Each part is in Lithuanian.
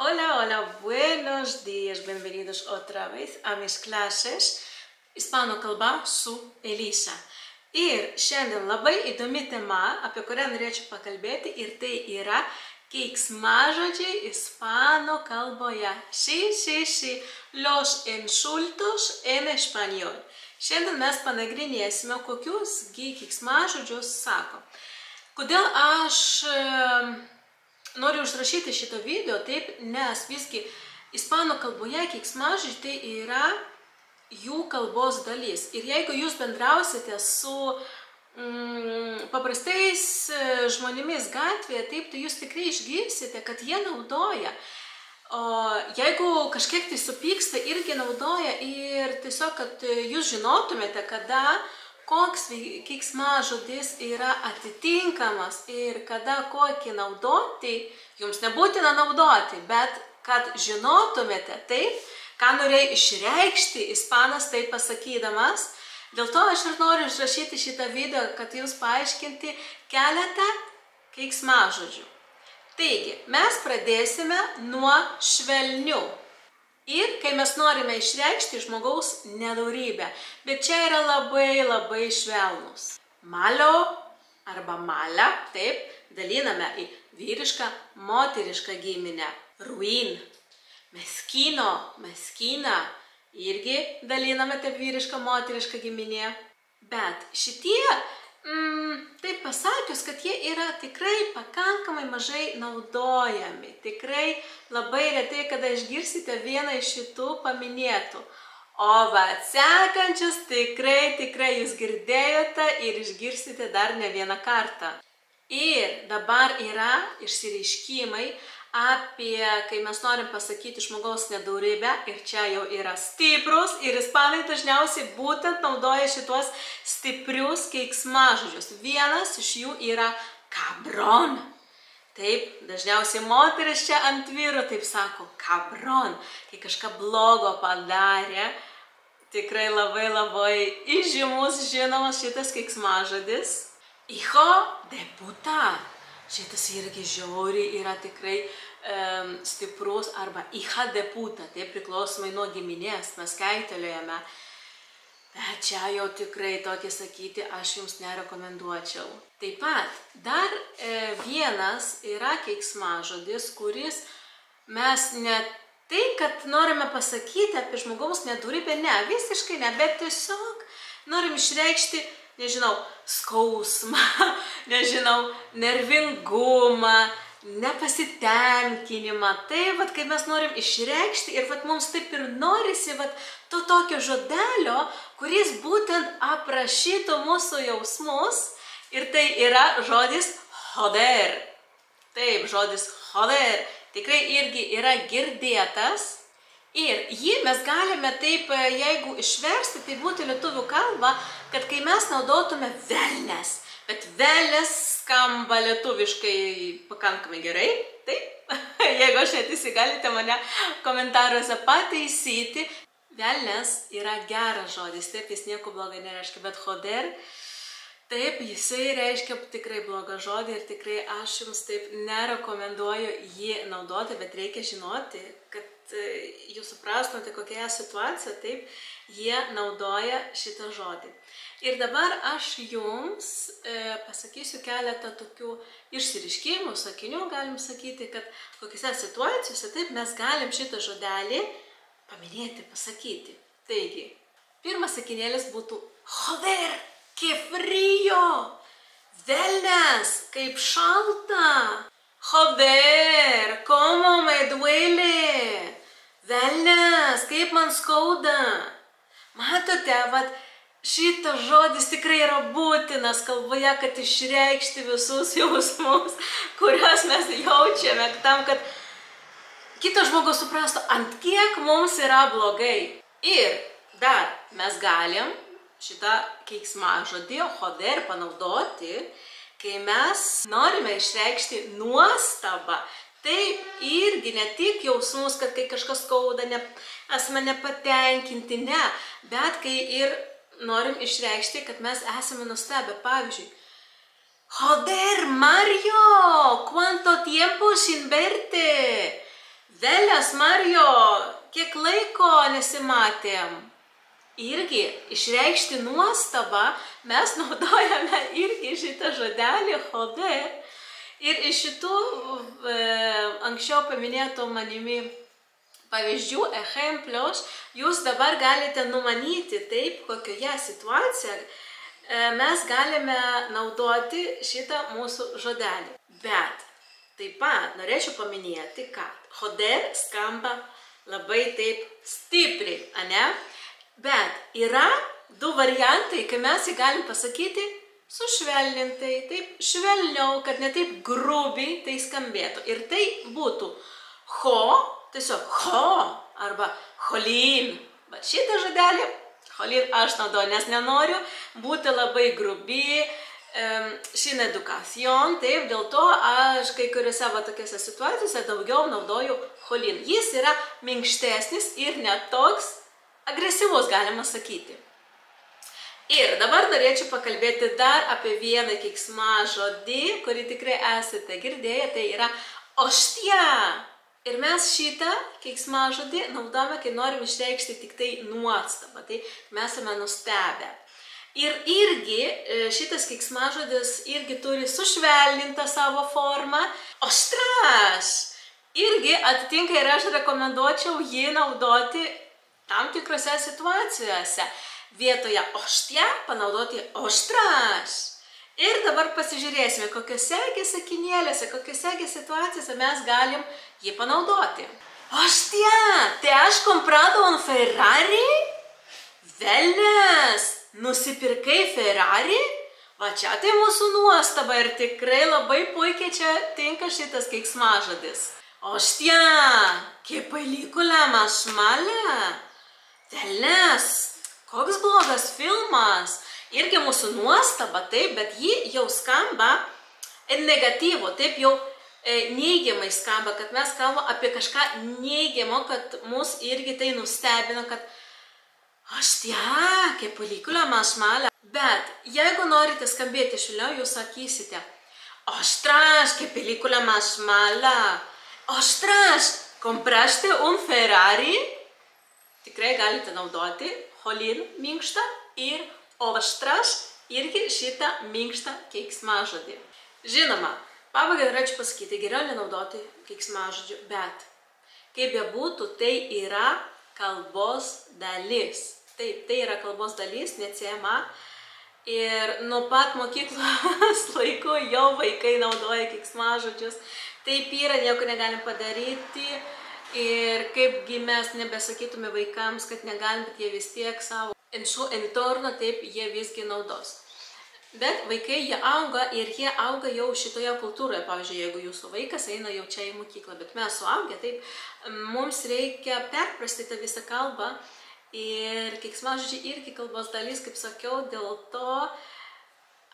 Hola, hola, buenos días, bienvenidos otra vez a mis clases Ispanų kalba su Elisa. Ir šiandien labai įdomi tema, apie kurią norėčiau pakalbėti, ir tai yra keiksmažodžiai ispanų kalboje. Sí, los insultos en español. Šiandien mes panagrinėsime, kokius keiksmažodžius sako. Kodėl aš noriu užrašyti šitą video taip, nes visgi ispanų kalboje keiksmažodžiai tai yra jų kalbos dalis. Ir jeigu jūs bendrausite su paprastais žmonėmis gatvėje, taip, tai jūs tikrai išgirsite, kad jie naudoja. O jeigu kažkiek tai supyksta, irgi naudoja ir tiesiog, kad jūs žinotumėte, kada koks keiksmažodis yra atitinkamas ir kada kokį naudoti, jums nebūtina naudoti, bet kad žinotumėte taip, ką norėjo išreikšti ispanas taip pasakydamas. Dėl to aš ir noriu išrašyti šitą video, kad jūs paaiškinti keletą keiksmažodžių. Taigi, mes pradėsime nuo švelnių. Ir kai mes norime išreikšti žmogaus nedorybę, bet čia yra labai švelnus. Malo arba mala, taip, daliname į vyrišką, moterišką giminę. Ruin, meskino, meskina, irgi daliname taip vyrišką, moterišką giminę. Bet šitie, taip pasakius, kad jie yra tikrai pakankamai mažai naudojami. Tikrai labai retai, kada išgirsite vieną iš šitų paminėtų. O va, sekančius tikrai jūs girdėjote ir išgirsite dar ne vieną kartą. Ir dabar yra išsireiškimai apie, kai mes norim pasakyti žmogaus nedorybę, ir čia jau yra stiprus, ir ispanai dažniausiai būtent naudoja šitos stiprius keiksmažodžius. Vienas iš jų yra cabron. Taip, dažniausiai moteris čia ant vyro taip sako cabron, kai kažką blogo padarė. Tikrai labai įžymus, žinomas šitas keiksmažodis. Hijo de puta. Šitas irgi žiauriai yra tikrai stiprus, arba hija de puta, tai priklausomai nuo giminės, mes kaitaliojame. Bet čia jau tikrai tokį sakyti aš jums nerekomenduočiau. Taip pat dar vienas yra keiksmažodis, kuris mes ne tai, kad norime pasakyti apie žmogaus nedorybę, ne, visiškai ne, bet tiesiog norim išreikšti, nežinau, skausmą, nežinau, nervingumą, nepasitenkinimą. Tai, vat, kai mes norim išreikšti ir vat, mums taip ir norisi vat, to tokio žodelio, kuris būtent aprašytų mūsų jausmus, ir tai yra žodis joder. Taip, žodis joder tikrai irgi yra girdėtas. Ir jį mes galime taip, jeigu išversti, tai būtų lietuvių kalba, kad kai mes naudotume velnes, bet velnes skamba lietuviškai pakankamai gerai, taip, jeigu aš neteisi, galite mane komentaruose pataisyti. Velnes yra geras žodis, taip, jis nieko blogai nereiškia, bet joder, taip, jisai reiškia tikrai blogą žodį ir tikrai aš jums taip nerekomenduoju jį naudoti, bet reikia žinoti, kad jūs suprastumėte, kokia situacija, taip, jie naudoja šitą žodį. Ir dabar aš jums pasakysiu keletą tokių išsireiškimų, sakinių, galim sakyti, kad kokiose situacijose, taip, mes galim šitą žodelį paminėti, pasakyti. Taigi, pirmas sakinėlis būtų joder, que frío, velnes, kaip šalta, joder, como me duele. Velnes, kaip man skauda. Matote, vat, šitas žodis tikrai yra būtinas kalboje, kad išreikšti visus jausmus, kuriuos mes jaučiame, tam, kad kitas žmogus suprastų, ant kiek mums yra blogai. Ir dar mes galim šitą keiksmažodį joder panaudoti, kai mes norime išreikšti nuostabą. Taip, irgi ne tik jausmus, kad kai kažkas skauda, esame nepatenkinti, ne, bet kai ir norim išreikšti, kad mes esame nustebę. Pavyzdžiui, joder, Mario, cuánto tiempo sin verte. Labas, Mario, kiek laiko nesimatėm. Irgi išreikšti nuostabą mes naudojame irgi šitą žodelį choder. Ir iš šitų anksčiau paminėtų manimi pavyzdžių, exemplios, jūs dabar galite numanyti taip, kokioje situacijoje mes galime naudoti šitą mūsų žodelį. Bet taip pat norėčiau paminėti, kad choder skamba labai taip stipriai, ane? Bet yra du variantai, kai mes jį galim pasakyti sušvelnintai, taip švelniau, kad ne taip grubiai tai skambėtų. Ir tai būtų ho, tiesiog ho, arba cholin. Bet šitą žodelį, cholin aš naudoju, nes nenoriu būti labai grubi, šin edukacijon, taip, dėl to aš kai kuriuose va tokiose situacijose daugiau naudoju cholin. Jis yra minkštesnis ir net toks agresyvus, galima sakyti. Ir dabar norėčiau pakalbėti dar apie vieną keiksmažodį, kurį tikrai esate girdėję, tai yra oštia. Ir mes šitą keiksmažodį naudojame, kai norim išreikšti tik tai nuostabą, tai mes esame nustebę. Ir irgi šitas keiksmažodis irgi turi sušvelnintą savo formą. Oštras! Irgi atitinka ir aš rekomenduočiau jį naudoti tam tikrose situacijose. Vietoje oštia panaudoti oštras. Ir dabar pasižiūrėsime, kokiose sakinėlėse, kokiose situacijose mes galim jį panaudoti. Oštia, tai aš comprado un Ferrari? Velnes, nusipirkai Ferrari? Va čia tai mūsų nuostaba ir tikrai labai puikiai čia tinka šitas keiksmažodis. Oštia, que película más mala? Velnes, koks blogas filmas. Irgi mūsų nuostaba, taip, bet ji jau skamba negatyvo, taip jau neigiamai skamba, kad mes kalbame apie kažką neigiamo, kad mus irgi tai nustebino, kad oštia, que película más mala. Bet jeigu norite skambėti švelniau, jūs sakysite ostras, que película más mala. Ostras, compraste un Ferrari? Tikrai galite naudoti cholin minkštą ir oštras irgi šitą minkštą keiksmažodį. Žinoma, pabaigai norėčiau pasakyti, geriau nenaudoti keiksmažodžių, bet kaip bebūtų, tai yra kalbos dalis. Taip, tai yra kalbos dalis, neatsiejama. Ir nuo pat mokyklos laikų jau vaikai naudoja keiksmažodžius. Taip yra, nieko negalim padaryti. Ir kaipgi mes nebesakytume vaikams, kad negalim, bet jie vis tiek savo entorną taip jie visgi naudos. Bet vaikai jie auga ir jie auga jau šitoje kultūroje. Pavyzdžiui, jeigu jūsų vaikas eina jau čia į mokyklą, bet mes suaugę, taip, mums reikia perprasti tą visą kalbą. Ir keiksmažodžiai irgi kalbos dalis, kaip sakiau, dėl to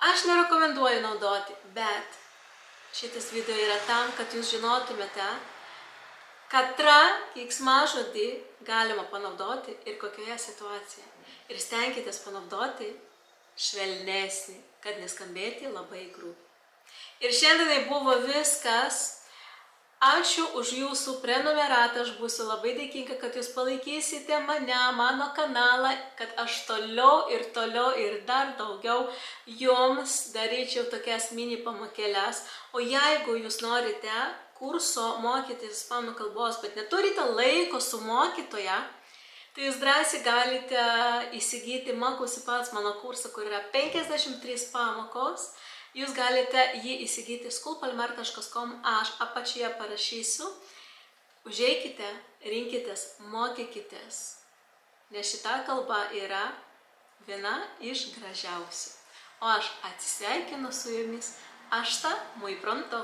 aš nerekomenduoju naudoti. Bet šitas video yra tam, kad jūs žinotumėte, katrą keiksmažodį galima panaudoti ir kokioje situacijoje. Ir stenkitės panaudoti švelnesnį, kad neskambėti labai grubiai. Ir šiandienai buvo viskas. Ačiū už jūsų prenumeratą, aš būsiu labai dėkinga, kad jūs palaikysite mane, mano kanalą, kad aš toliau ir dar daugiau jums daryčiau tokias mini pamokėles. O jeigu jūs norite kurso mokytis ispanų kalbos, bet neturite laiko su mokytoja, tai jūs drąsiai galite įsigyti Mokausi pats mano kursą, kur yra 53 pamokos. Jūs galite jį įsigyti schoolpalmer.com, aš apačioje parašysiu. Užeikite, rinkitės, mokykitės, nes šita kalba yra viena iš gražiausių. O aš atsisveikinu su jumis. Hasta muy pronto.